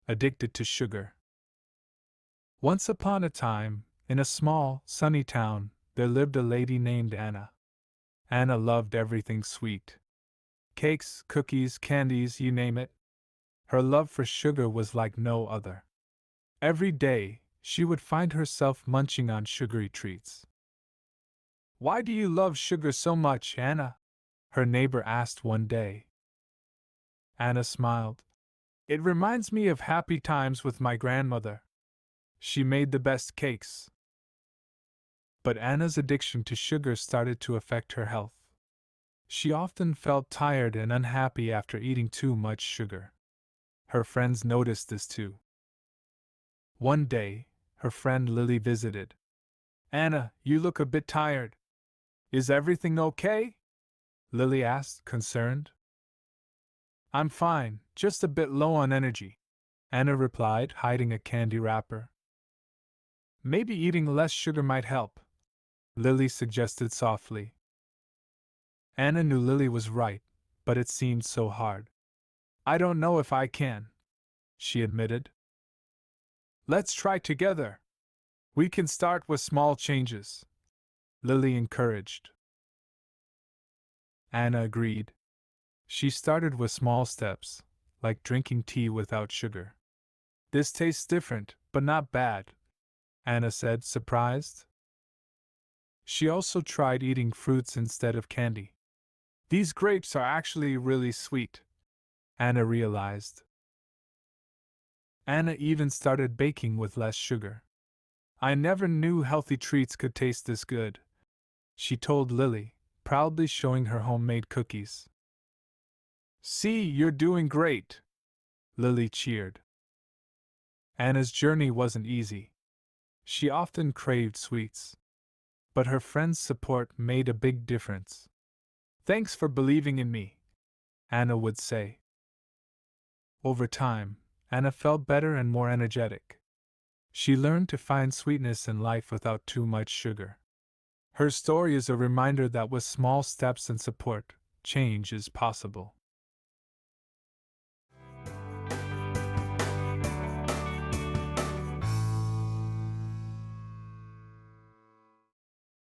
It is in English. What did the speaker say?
addicted to sugar. Once upon a time, in a small, sunny town, there lived a lady named Anna. Anna loved everything sweet. Cakes, cookies, candies, you name it. Her love for sugar was like no other. Every day, she would find herself munching on sugary treats. "Why do you love sugar so much, Anna?" her neighbor asked one day. Anna smiled. "It reminds me of happy times with my grandmother. She made the best cakes." But Anna's addiction to sugar started to affect her health. She often felt tired and unhappy after eating too much sugar. Her friends noticed this too. One day, her friend Lily visited. "Anna, you look a bit tired. Is everything okay?" Lily asked, concerned. "I'm fine, just a bit low on energy," Anna replied, hiding a candy wrapper. "Maybe eating less sugar might help," Lily suggested softly. Anna knew Lily was right, but it seemed so hard. "I don't know if I can," she admitted. "Let's try together. We can start with small changes," Lily encouraged. Anna agreed. She started with small steps, like drinking tea without sugar. "This tastes different, but not bad," Anna said, surprised. She also tried eating fruits instead of candy. "These grapes are actually really sweet," Anna realized. Anna even started baking with less sugar. "I never knew healthy treats could taste this good," she told Lily, proudly showing her homemade cookies. "See, you're doing great," Lily cheered. Anna's journey wasn't easy. She often craved sweets. But her friends' support made a big difference. "Thanks for believing in me," Anna would say. Over time, Anna felt better and more energetic. She learned to find sweetness in life without too much sugar. Her story is a reminder that with small steps and support, change is possible.